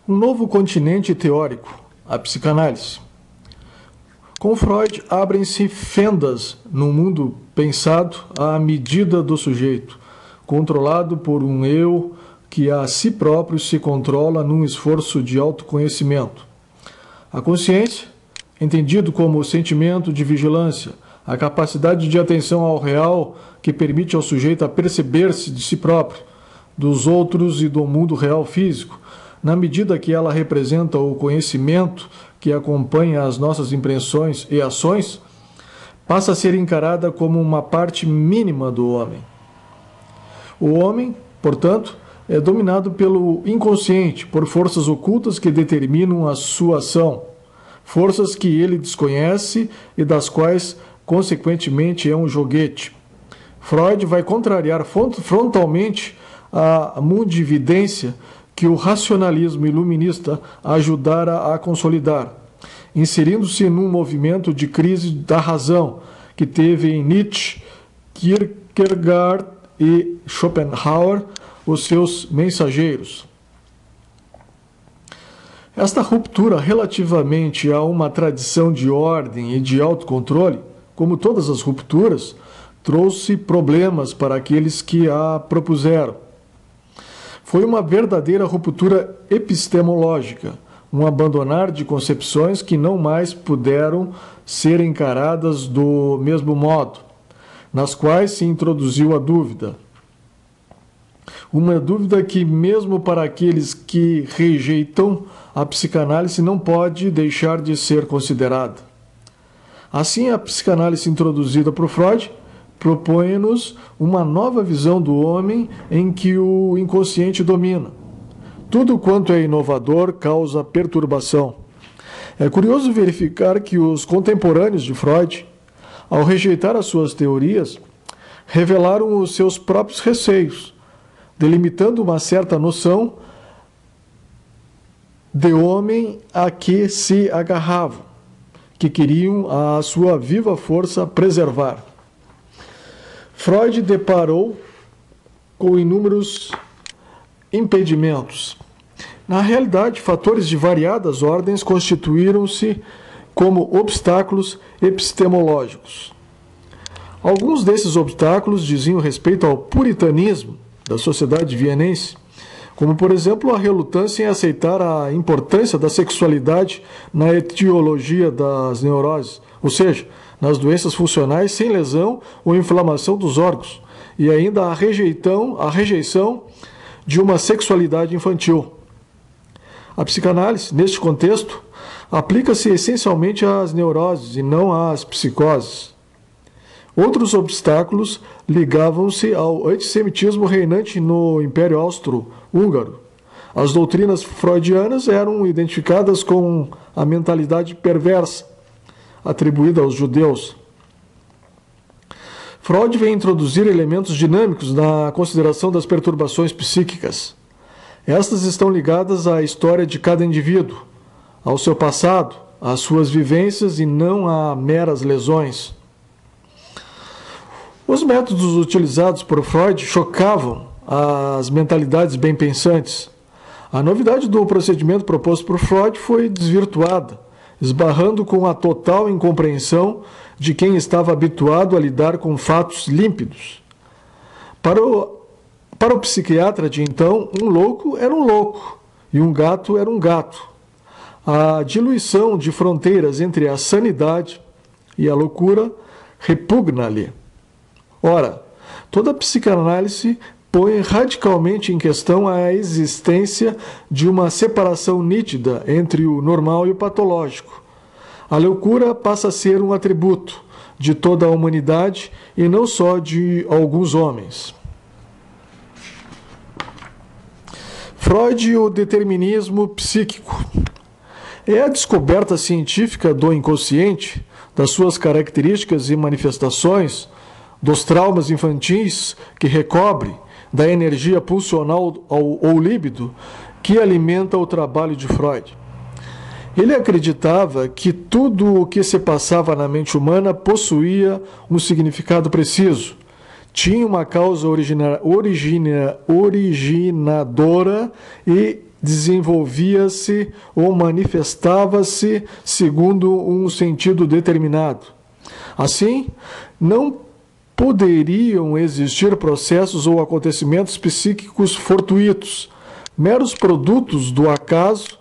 Um novo continente teórico, a psicanálise. Com Freud, abrem-se fendas no mundo pensado à medida do sujeito, controlado por um eu que a si próprio se controla num esforço de autoconhecimento. A consciência, entendido como o sentimento de vigilância, a capacidade de atenção ao real que permite ao sujeito a perceber-se de si próprio, dos outros e do mundo real físico, na medida que ela representa o conhecimento que acompanha as nossas impressões e ações, passa a ser encarada como uma parte mínima do homem. O homem, portanto, é dominado pelo inconsciente, por forças ocultas que determinam a sua ação, forças que ele desconhece e das quais, consequentemente, é um joguete. Freud vai contrariar frontalmente a mundividência que o racionalismo iluminista ajudara a consolidar, inserindo-se num movimento de crise da razão que teve em Nietzsche, Kierkegaard e Schopenhauer os seus mensageiros. Esta ruptura relativamente a uma tradição de ordem e de autocontrole, como todas as rupturas, trouxe problemas para aqueles que a propuseram. Foi uma verdadeira ruptura epistemológica, um abandonar de concepções que não mais puderam ser encaradas do mesmo modo, nas quais se introduziu a dúvida. Uma dúvida que, mesmo para aqueles que rejeitam a psicanálise, não pode deixar de ser considerada. Assim, a psicanálise introduzida por Freud propõe-nos uma nova visão do homem em que o inconsciente domina. Tudo quanto é inovador causa perturbação. É curioso verificar que os contemporâneos de Freud, ao rejeitar as suas teorias, revelaram os seus próprios receios, delimitando uma certa noção de homem a que se agarravam, que queriam a sua viva força preservar. Freud deparou com inúmeros impedimentos. Na realidade, fatores de variadas ordens constituíram-se como obstáculos epistemológicos. Alguns desses obstáculos diziam respeito ao puritanismo da sociedade vienense, como, por exemplo, a relutância em aceitar a importância da sexualidade na etiologia das neuroses, ou seja, nas doenças funcionais sem lesão ou inflamação dos órgãos, e ainda a rejeição de uma sexualidade infantil. A psicanálise, neste contexto, aplica-se essencialmente às neuroses e não às psicoses. Outros obstáculos ligavam-se ao antissemitismo reinante no Império Austro-Húngaro. As doutrinas freudianas eram identificadas com a mentalidade perversa atribuída aos judeus. Freud vem introduzir elementos dinâmicos na consideração das perturbações psíquicas. Estas estão ligadas à história de cada indivíduo, ao seu passado, às suas vivências e não a meras lesões. Os métodos utilizados por Freud chocavam as mentalidades bem-pensantes. A novidade do procedimento proposto por Freud foi desvirtuada, esbarrando com a total incompreensão de quem estava habituado a lidar com fatos límpidos. Para o psiquiatra de então, um louco era um louco e um gato era um gato. A diluição de fronteiras entre a sanidade e a loucura repugna-lhe. Ora, toda psicanálise põe radicalmente em questão a existência de uma separação nítida entre o normal e o patológico. A loucura passa a ser um atributo de toda a humanidade e não só de alguns homens. Freud e o determinismo psíquico. É a descoberta científica do inconsciente, das suas características e manifestações, dos traumas infantis que recobre, da energia pulsional ou líbido que alimenta o trabalho de Freud. Ele acreditava que tudo o que se passava na mente humana possuía um significado preciso, tinha uma causa originadora e desenvolvia-se ou manifestava-se segundo um sentido determinado. Assim, não poderiam existir processos ou acontecimentos psíquicos fortuitos, meros produtos do acaso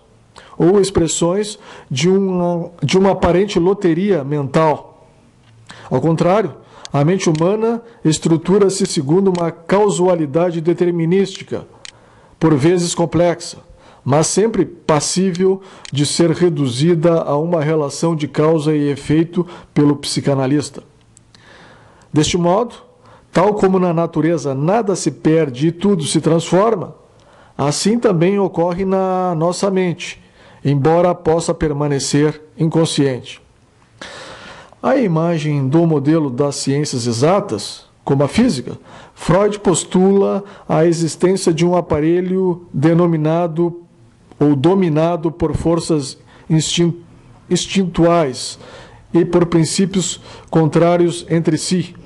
ou expressões de uma aparente loteria mental. Ao contrário, a mente humana estrutura-se segundo uma causalidade determinística, por vezes complexa, mas sempre passível de ser reduzida a uma relação de causa e efeito pelo psicanalista. Deste modo, tal como na natureza nada se perde e tudo se transforma, assim também ocorre na nossa mente, embora possa permanecer inconsciente. A imagem do modelo das ciências exatas, como a física, Freud postula a existência de um aparelho denominado ou dominado por forças instintuais e por princípios contrários entre si,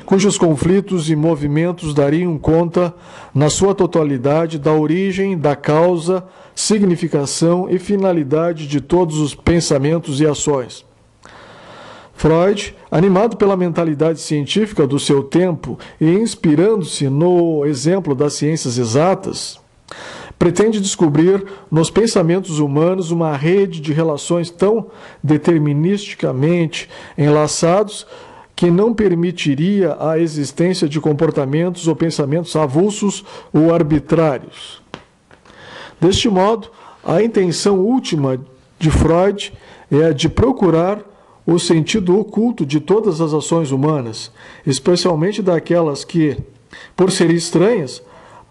cujos conflitos e movimentos dariam conta, na sua totalidade, da origem, da causa, significação e finalidade de todos os pensamentos e ações. Freud, animado pela mentalidade científica do seu tempo e inspirando-se no exemplo das ciências exatas, pretende descobrir nos pensamentos humanos uma rede de relações tão deterministicamente enlaçados que não permitiria a existência de comportamentos ou pensamentos avulsos ou arbitrários. Deste modo, a intenção última de Freud é a de procurar o sentido oculto de todas as ações humanas, especialmente daquelas que, por serem estranhas,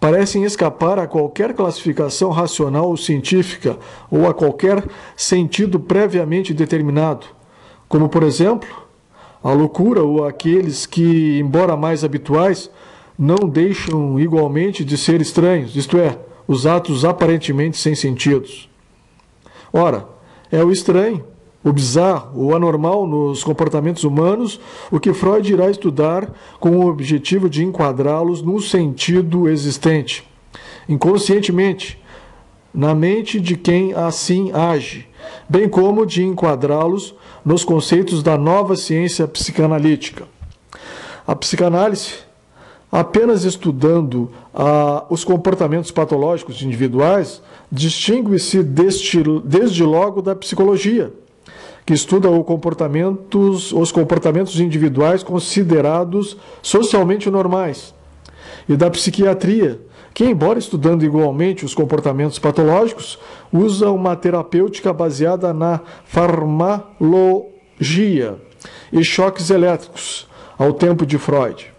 parecem escapar a qualquer classificação racional ou científica ou a qualquer sentido previamente determinado, como, por exemplo, a loucura ou aqueles que, embora mais habituais, não deixam igualmente de ser estranhos, isto é, os atos aparentemente sem sentidos. Ora, é o estranho, o bizarro, o anormal nos comportamentos humanos, o que Freud irá estudar com o objetivo de enquadrá-los no sentido existente, inconscientemente, na mente de quem assim age, bem como de enquadrá-los nos conceitos da nova ciência psicanalítica. A psicanálise, apenas estudando os comportamentos patológicos individuais, distingue-se desde logo da psicologia, que estuda os comportamentos individuais considerados socialmente normais, e da psiquiatria, que, embora estudando igualmente os comportamentos patológicos, usa uma terapêutica baseada na farmacologia e choques elétricos, ao tempo de Freud.